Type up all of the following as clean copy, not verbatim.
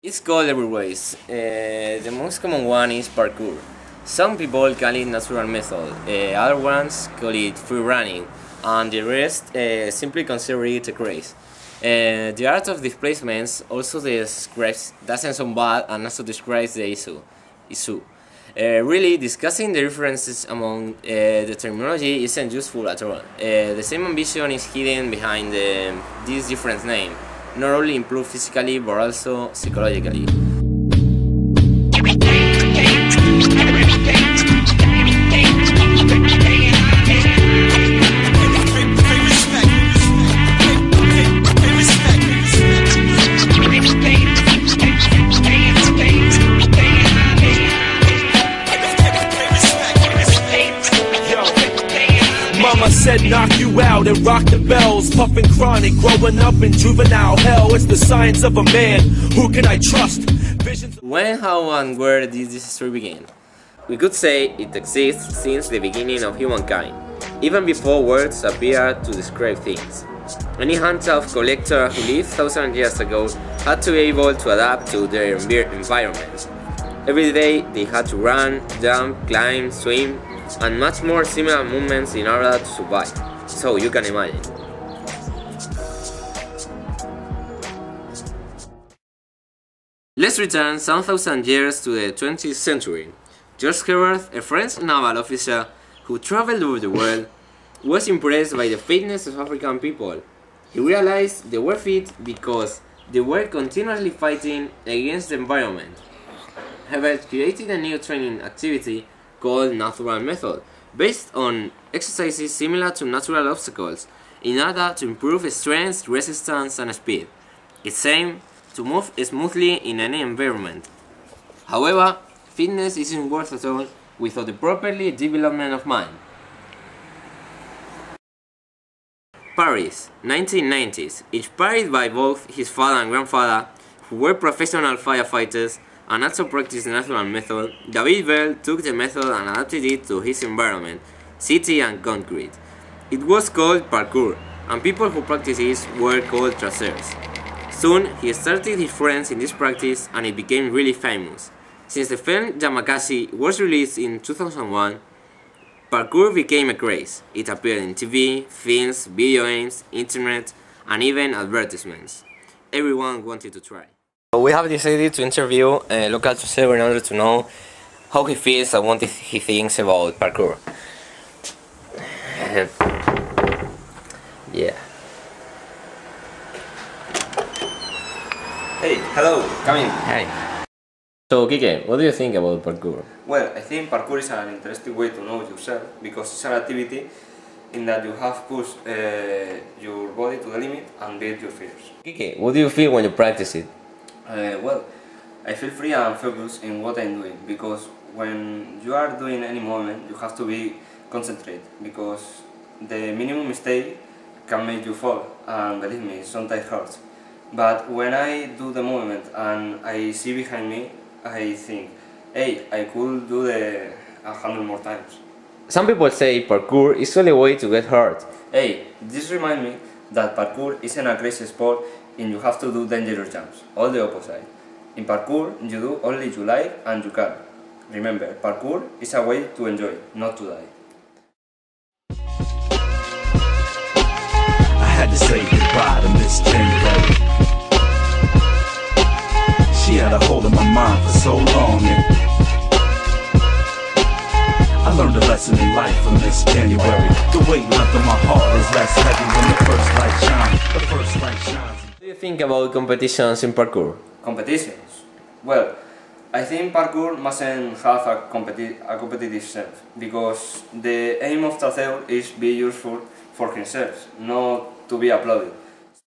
It's called every ways. The most common one is parkour. Some people call it natural method, other ones call it free running, and the rest simply consider it a craze. The art of displacements also describes, doesn't sound bad, and also describes the issue. Really, discussing the differences among the terminology isn't useful at all. The same ambition is hidden behind this different name, not only improve physically but also psychologically. Mama said knock you out and rock the bells. Puffin' chronic, growing up in juvenile hell. It's the science of a man, who can I trust? When, how and where did this history begin? We could say it exists since the beginning of humankind, even before words appeared to describe things. Any hunt-off collector who lived thousands of years ago had to be able to adapt to their environment. Every day they had to run, jump, climb, swim, and much more similar movements in order to survive, so you can imagine. Let's return some thousand years to the 20th century. George Herbert, a French naval officer who traveled over the world, was impressed by the fitness of African people. He realized they were fit because they were continuously fighting against the environment. Herbert created a new training activity called natural method, based on exercises similar to natural obstacles, in order to improve strength, resistance, and speed. Its aim to move smoothly in any environment. However, fitness isn't worth at all without the properly development of mind. Paris, 1990s, inspired by both his father and grandfather, who were professional firefighters and also practiced the natural method, David Bell took the method and adapted it to his environment, city and concrete. It was called parkour, and people who practiced it were called tracers. Soon, he started his friends in this practice and it became really famous. Since the film Yamakasi was released in 2001, parkour became a craze. It appeared in TV, films, video games, internet, and even advertisements. Everyone wanted to try. We have decided to interview a local tracer in order to know how he feels and what he thinks about parkour. Yeah. Hey, hello, come in. Hi. So, Kike, what do you think about parkour? Well, I think parkour is an interesting way to know yourself because it's an activity in that you have pushed your body to the limit and beat your fears. Kike, what do you feel when you practice it? Well, I feel free and focused in what I'm doing because when you are doing any movement you have to be concentrated because the minimum mistake can make you fall, and believe me, sometimes hurts. But when I do the movement and I see behind me, I think, hey, I could do the 100 more times. Some people say parkour is the only way to get hurt. Hey, this reminds me that parkour isn't a crazy sport and you have to do dangerous jumps, all the opposite. In parkour, you do only you like and you can. Remember, parkour is a way to enjoy, not to die. I had to say goodbye to Miss January. She had a hold of my mind for so long, and I learned a lesson in life from Miss January. The weight left on my heart is less heavy when the first light shines. The first light shines. What do you think about competitions in parkour? Competitions? Well, I think parkour mustn't have a competitive sense because the aim of tracer is be useful for himself, not to be applauded.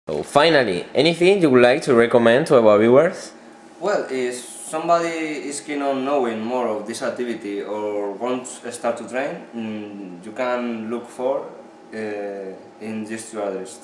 So finally, anything you would like to recommend to our viewers? Well, if somebody is keen on knowing more of this activity or wants to start to train, you can look for in this address.